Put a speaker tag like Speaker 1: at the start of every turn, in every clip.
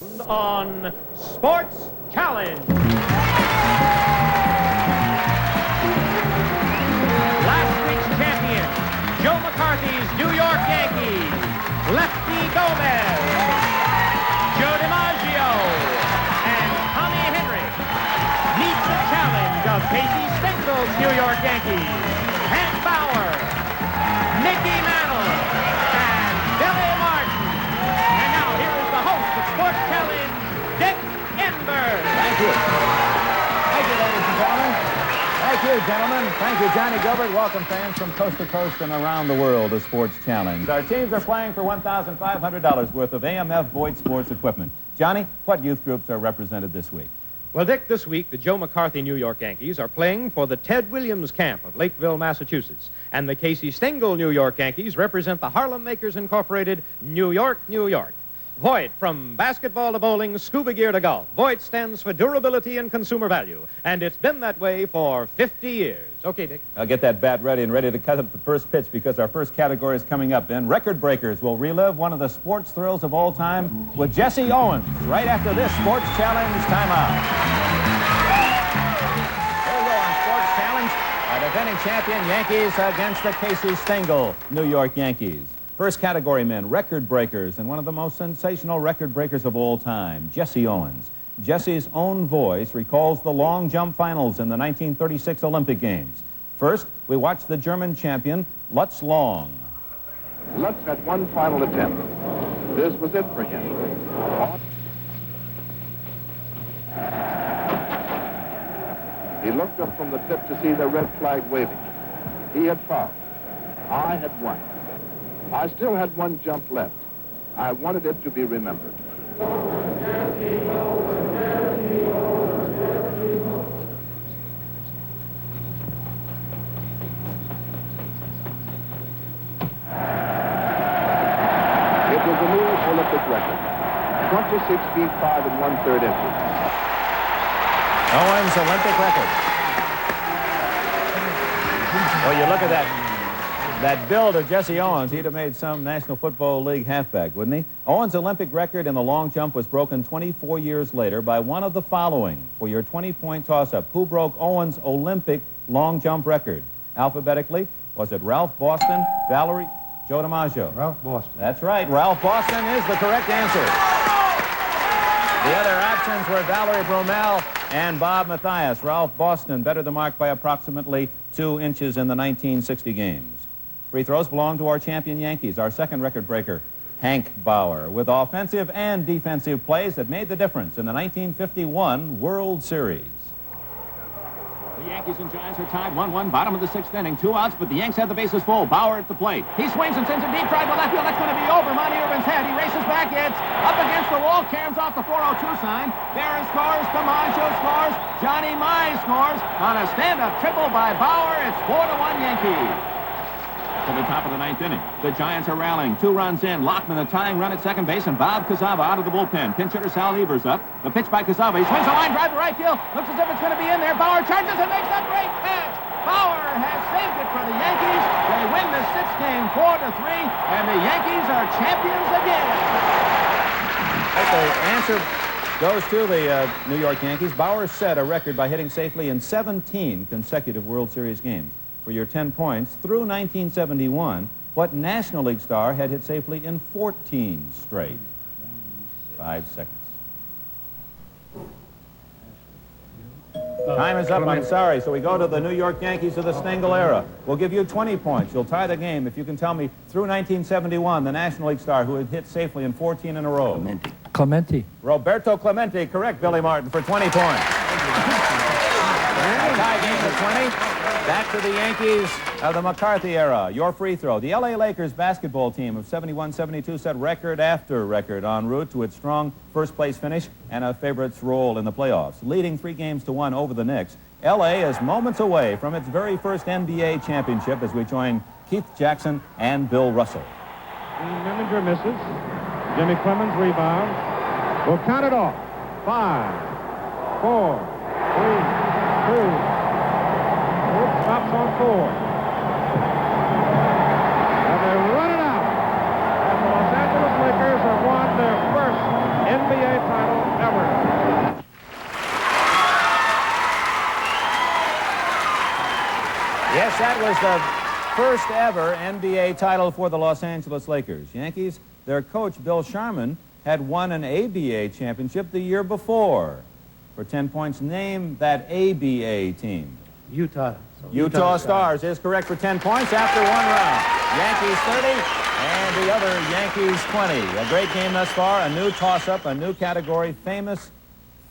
Speaker 1: On Sports Challenge. Last week's champion, Joe McCarthy's New York Yankees, Lefty Gomez, Joe DiMaggio, and Tommy Henry meet the challenge of Casey Stengel's New York Yankees, Hank Bauer, Mickey Mantle, and Billy Martin. And now here is the host of Sports Challenge, Dick Enberg.
Speaker 2: Thank you. Thank you, ladies and gentlemen. Thank you, gentlemen. Thank you, Johnny Gilbert. Welcome, fans from coast to coast and around the world to Sports Challenge. Our teams are playing for $1,500 worth of AMF Voigt sports equipment. Johnny, what youth groups are represented this week?
Speaker 1: Well, Dick, this week, the Joe McCarthy New York Yankees are playing for the Ted Williams camp of Lakeville, Massachusetts. And the Casey Stengel New York Yankees represent the Harlem Makers Incorporated, New York, New York. Voigt, from basketball to bowling, scuba gear to golf. Voigt stands for durability and consumer value. And it's been that way for 50 years. Okay, Dick.
Speaker 2: I'll get that bat ready and ready to cut up the first pitch because our first category is coming up. Then Record Breakers will relive one of the sports thrills of all time with Jesse Owens right after this Sports Challenge timeout. Here we go on Sports Challenge. Our defending champion Yankees against the Casey Stengel New York Yankees. First category men, record breakers, and one of the most sensational record breakers of all time, Jesse Owens. Jesse's own voice recalls the long jump finals in the 1936 Olympic Games. First, we watch the German champion, Lutz Long.
Speaker 3: Lutz had one final attempt. This was it for him. He looked up from the tip to see the red flag waving. He had fouled. I had won. I still had one jump left. I wanted it to be remembered. It was a new Olympic record, 26 feet 5 1/3 inches.
Speaker 2: Owens' Olympic record. Well, you look at that build of Jesse Owens, he'd have made some National Football League halfback, wouldn't he? Owens' Olympic record in the long jump was broken 24 years later by one of the following. For your 20-point toss-up, who broke Owens' Olympic long jump record? Alphabetically, was it Ralph Boston, Valerie, Joe DiMaggio?
Speaker 4: Ralph Boston.
Speaker 2: That's right. Ralph Boston is the correct answer. The other options were Valerie Bromell and Bob Mathias. Ralph Boston bettered the mark by approximately 2 inches in the 1960 games. Free throws belong to our champion Yankees. Our second record breaker, Hank Bauer, with offensive and defensive plays that made the difference in the 1951 World Series.
Speaker 5: The Yankees and Giants are tied 1-1, bottom of the 6th inning. 2 outs, but the Yanks have the bases full. Bauer at the plate. He swings and sends a deep drive to left field. That's going to be over Monty Irvin's head. He races back. It's up against the wall. Caroms off the 402 sign. Barron scores. DiMaggio scores. Johnny Mize scores on a stand-up triple by Bauer. It's 4-1 Yankees. To the top of the 9th inning. The Giants are rallying. 2 runs in. Lockman, the tying run at second base, and Bob Cassava out of the bullpen. Pinch hitter Sal Evers up. The pitch by Cassava. He swings a line drive to right field. Looks as if it's going to be in there. Bauer charges and makes a great catch. Bauer has saved it for the Yankees. They win the 6th game 4-3, and the Yankees are champions again.
Speaker 2: The answer goes to the New York Yankees. Bauer set a record by hitting safely in 17 consecutive World Series games. For your 10 points, through 1971, what National League star had hit safely in 14 straight? 5 seconds. Time is up, I'm sorry. So we go to the New York Yankees of the Stengel era. We'll give you 20 points. You'll tie the game if you can tell me, through 1971, the National League star who had hit safely in 14 in a row.
Speaker 4: Clemente.
Speaker 2: Roberto Clemente, correct, Billy Martin, for 20 points. A tie game of 20. Back to the Yankees of the McCarthy era. Your free throw. The L.A. Lakers basketball team of 71-72 set record after record en route to its strong first-place finish and a favorite's role in the playoffs. Leading 3-1 over the Knicks, L.A. is moments away from its very first NBA championship as we join Keith Jackson and Bill Russell.
Speaker 6: Meminger misses. Jimmy Clemens rebounds. We'll count it off. 5, 4, 3, 2. Stops on 4. And they run it out. And the Los Angeles Lakers have won their first NBA title.
Speaker 2: that was the first ever NBA title for the Los Angeles Lakers. Yankees, their coach, Bill Sharman, had won an ABA championship the year before. For 10 points, name that ABA team.
Speaker 4: Utah.
Speaker 2: Utah Stars is correct for 10 points after one round. Yankees 30 and the other Yankees 20. A great game thus far, a new toss-up, a new category, famous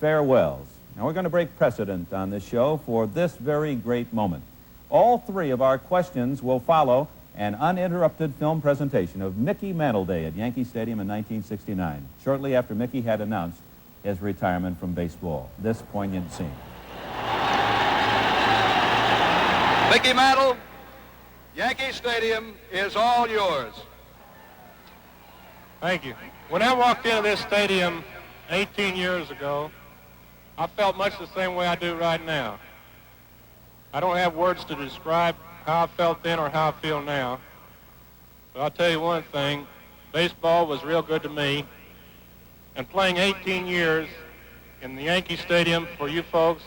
Speaker 2: farewells. Now we're going to break precedent on this show for this very great moment. All three of our questions will follow an uninterrupted film presentation of Mickey Mantle Day at Yankee Stadium in 1969, shortly after Mickey had announced his retirement from baseball. This poignant scene.
Speaker 3: Mickey Mantle, Yankee Stadium is all yours.
Speaker 6: Thank you. When I walked into this stadium 18 years ago, I felt much the same way I do right now. I don't have words to describe how I felt then or how I feel now. But I'll tell you one thing, baseball was real good to me. And playing 18 years in the Yankee Stadium for you folks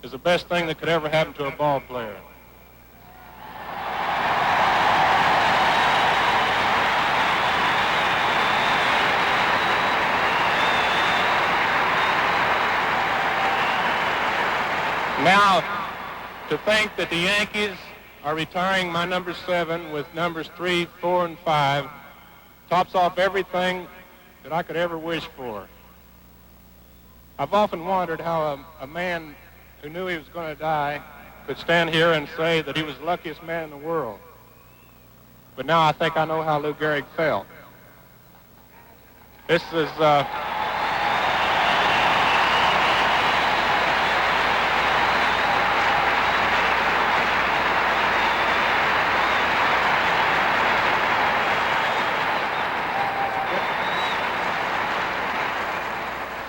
Speaker 6: is the best thing that could ever happen to a ball player. Now, to think that the Yankees are retiring my number 7 with numbers 3, 4, and 5 tops off everything that I could ever wish for. I've often wondered how a man who knew he was going to die could stand here and say that he was the luckiest man in the world. But now I think I know how Lou Gehrig felt. This is...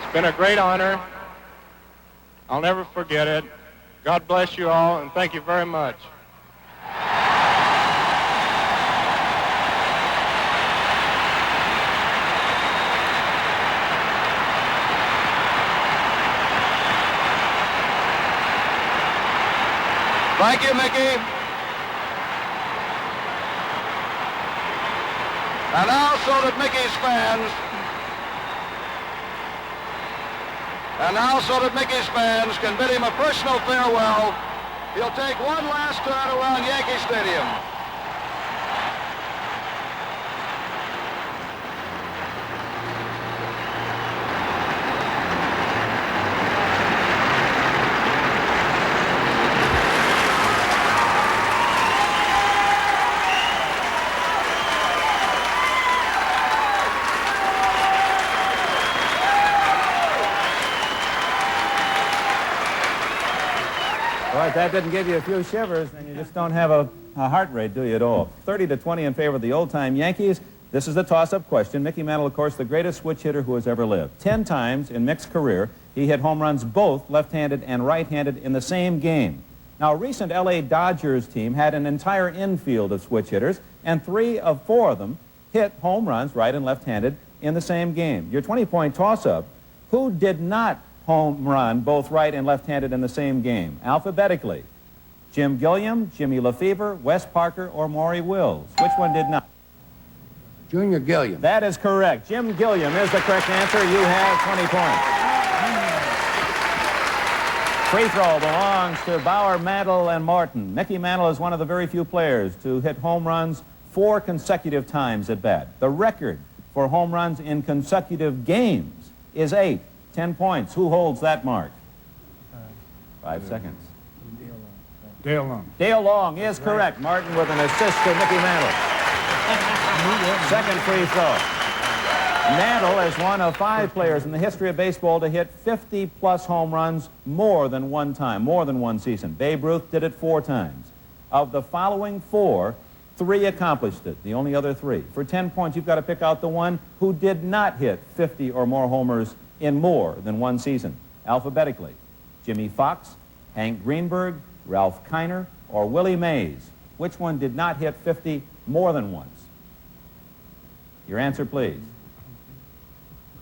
Speaker 6: It's been a great honor. I'll never forget it. God bless you all, and thank you very much.
Speaker 3: Thank you, Mickey. And now so that Mickey's fans can bid him a personal farewell, he'll take one last turn around Yankee Stadium.
Speaker 2: All right, that didn't give you a few shivers, then you just don't have a heart rate, do you, at all? 30-20 in favor of the old-time Yankees. This is the toss-up question. Mickey Mantle, of course, the greatest switch hitter who has ever lived. 10 times in Mick's career, he hit home runs both left-handed and right-handed in the same game. Now, a recent L.A. Dodgers team had an entire infield of switch hitters, and 3 of 4 of them hit home runs right and left-handed in the same game. Your 20-point toss-up, who did not home run both right and left-handed in the same game? Alphabetically, Jim Gilliam, Jimmy Lefevre, Wes Parker, or Maury Wills. Which one did not?
Speaker 4: Junior Gilliam.
Speaker 2: That is correct. Jim Gilliam is the correct answer. You have 20 points. Free throw belongs to Bauer, Mantle, and Martin. Mickey Mantle is one of the very few players to hit home runs 4 consecutive times at bat. The record for home runs in consecutive games is 8. 10 points. Who holds that mark? 5 seconds.
Speaker 6: Dale Long.
Speaker 2: Dale Long is correct. Martin with an assist to Mickey Mantle. Second free throw. Mantle is one of 5 players in the history of baseball to hit 50-plus home runs more than one time, more than one season. Babe Ruth did it 4 times. Of the following 4, 3 accomplished it, the only other 3. For 10 points, you've got to pick out the one who did not hit 50 or more homers in more than one season. Alphabetically, Jimmy Fox, Hank Greenberg, Ralph Kiner, or Willie Mays. Which one did not hit 50 more than once? Your answer, please.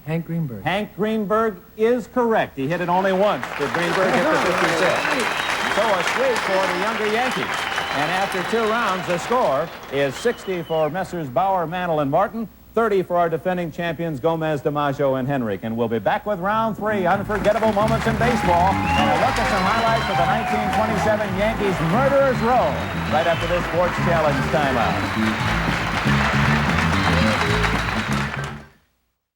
Speaker 4: Hank Greenberg.
Speaker 2: Hank Greenberg is correct. He hit it only once. Did Greenberg hit the 56? So a sweep for the younger Yankees. And after 2 rounds, the score is 60 for Messrs. Bauer, Mantle, and Martin, 30 for our defending champions Gomez, DiMaggio, and Henrik. And we'll be back with round 3, unforgettable moments in baseball, and a look at some highlights of the 1927 Yankees Murderers Row right after this Sports Challenge timeout.